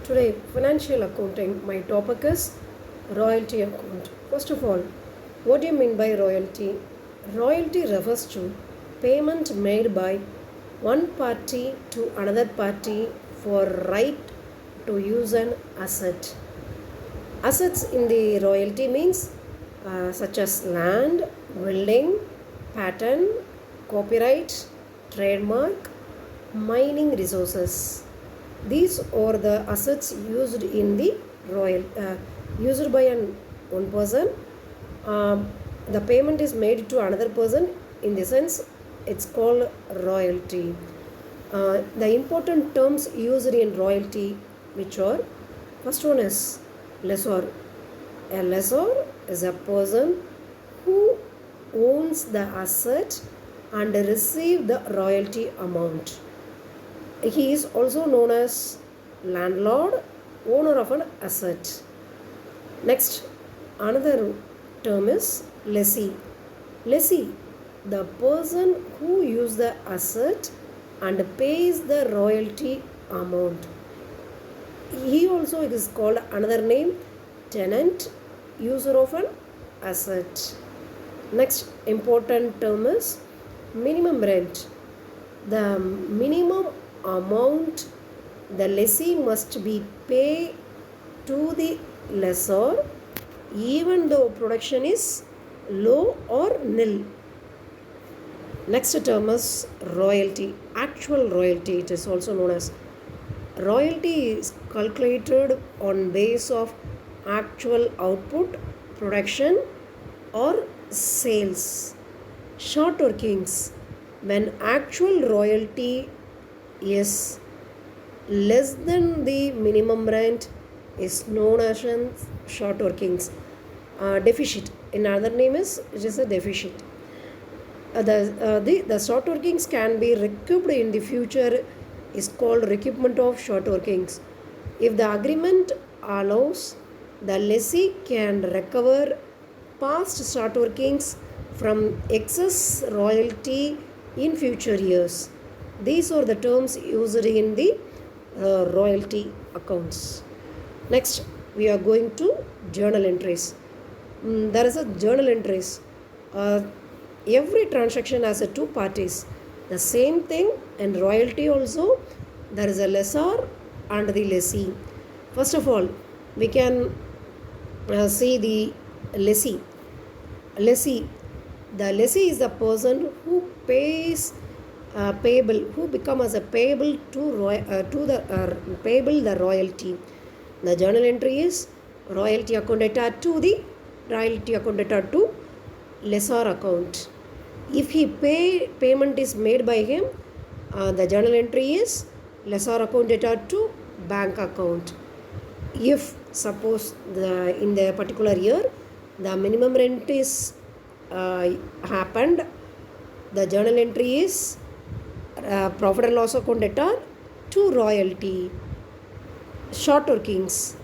Today, financial accounting, my topic is royalty account. First of all, what do you mean by royalty? Royalty refers to payment made by one party to another party for right to use an asset. Assets in the royalty means such as land, building, patent, copyright, trademark, mining resources. These are the assets used in the used by one person. The payment is made to another person. In the sense, it's called royalty. The important terms used in royalty, which are first one is lessor. A lessor is a person who owns the asset and receive the royalty amount. He is also known as landlord, owner of an asset. Next, another term is lessee. Lessee, the person who uses the asset and pays the royalty amount. He also is called another name tenant, user of an asset. Next important term is minimum rent. The minimum amount the lessee must be paid to the lessor even though production is low or nil. Next term is royalty. Actual royalty, it is also known as royalty, is calculated on base of actual output, production or sales. Short workings. When actual royalty is less than the minimum rent is known as short workings. Deficit, in other name is it is a deficit. The short workings can be recouped in the future is called recoupment of short workings. If the agreement allows, the lessee can recover past short workings from excess royalty in future years. These are the terms used in the royalty accounts. Next, we are going to journal entries. There is a journal entries. Every transaction has two parties. The same thing in royalty also. There is a lessor and the lessee. First of all, we can see the lessee. Lessee. The lessee is the person who pays payable, who become as a payable payable the royalty. The journal entry is royalty account data to the royalty account data to lessor account. If he payment is made by him, the journal entry is lessor account data to bank account. If suppose in the particular year the minimum rent is happened, the journal entry is profit and loss account data to royalty. Short workings,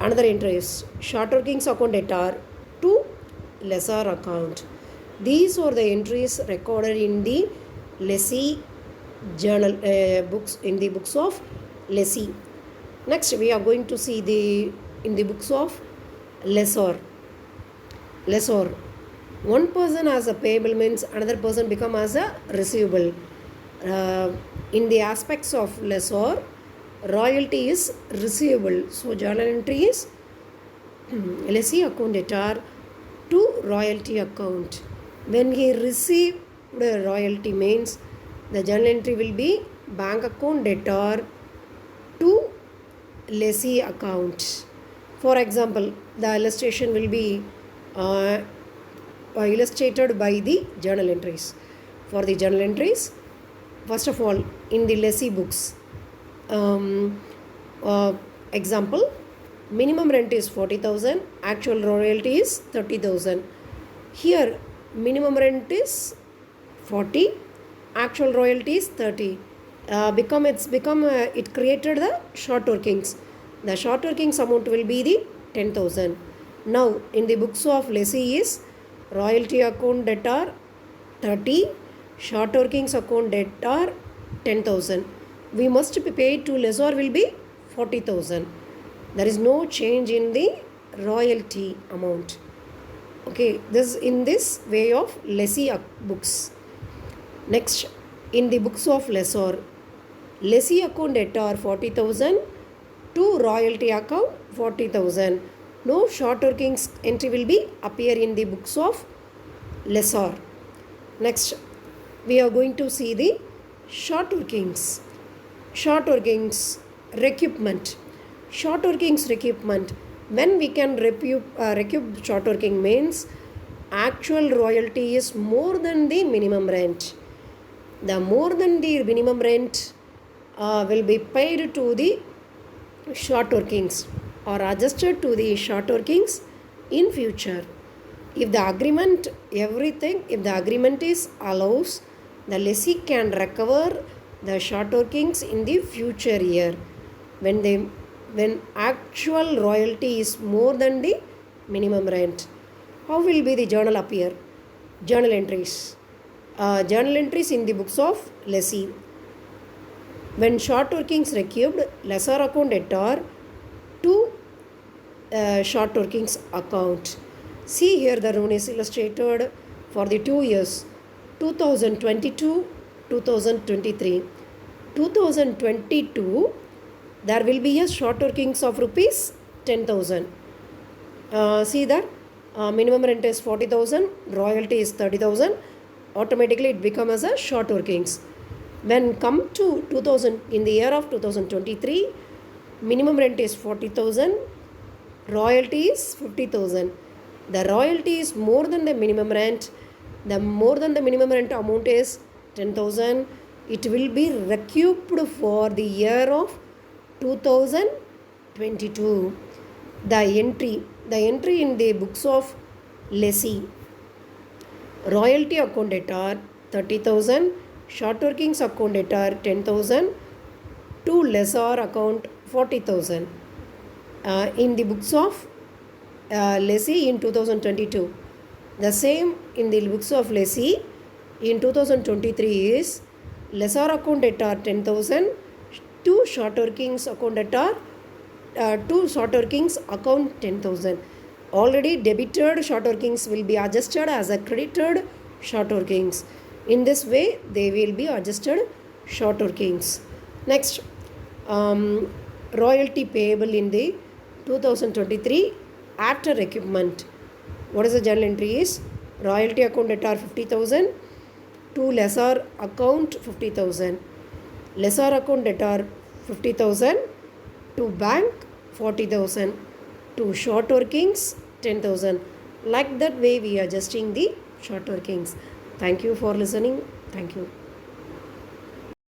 another entry is short workings account data to lessor account. These are the entries recorded in the lessee journal books, in the books of lessee. Next, we are going to see in the books of lessor. Lessor. One person as a payable means another person become as a receivable. In the aspects of lessor, royalty is receivable. So journal entry is lessee account data to royalty account. When he received the royalty means the journal entry will be bank account data to lessee account. For example, the illustration will be illustrated by the journal entries. For the journal entries, first of all, in the lessee books, example, minimum rent is 40,000, actual royalty is 30,000. Here, minimum rent is 40, actual royalty is 30. It created the short workings. The short workings amount will be the 10,000. Now, in the books of lessee is royalty account debtor 30, short workings account debtor 10,000. We must be paid to lessor will be 40,000. There is no change in the royalty amount. Okay, this in this way of lessee books. Next, in the books of lessor, lessee account debtor 40,000 to royalty account 40,000. No short workings entry will be appear in the books of lessor. Next, we are going to see the short workings. Short workings recoupment. Short workings recoupment. When we can recoup short working means actual royalty is more than the minimum rent. The more than the minimum rent will be paid to the short workings or adjusted to the short workings in future. If the agreement is allows, the lessee can recover the short workings in the future year when actual royalty is more than the minimum rent. How will be the journal appear? Journal entries. Journal entries in the books of lessee. When short workings recouped, lessor account debtor to short workings account. See here the rune is illustrated for the 2 years 2022 2023. 2022 there will be a short workings of rupees 10,000. See that minimum rent is 40,000, royalty is 30,000. Automatically it becomes as a short workings. When come to 2000 in the year of 2023, minimum rent is 40,000, royalty is 50,000. The royalty is more than the minimum rent. The more than the minimum rent amount is 10,000. It will be recouped for the year of 2022. The entry in the books of lessee. Royalty account debtor 30,000, short workings account debtor 10,000, to lessor account 40,000. In the books of lessee in 2022. The same in the books of lessee in 2023 is lessor account debtor 10,000 to short workings account debtor to short workings account 10,000. Already debited short workings will be adjusted as a credited short workings. In this way they will be adjusted short workings. Next, royalty payable in the 2023 after recoupment. What is the journal entry is royalty account debtor 50,000 to lessor account 50,000. Lessor account debtor 50,000 to bank 40,000 to short workings 10,000. Like that way we are adjusting the short workings. Thank you for listening. Thank you.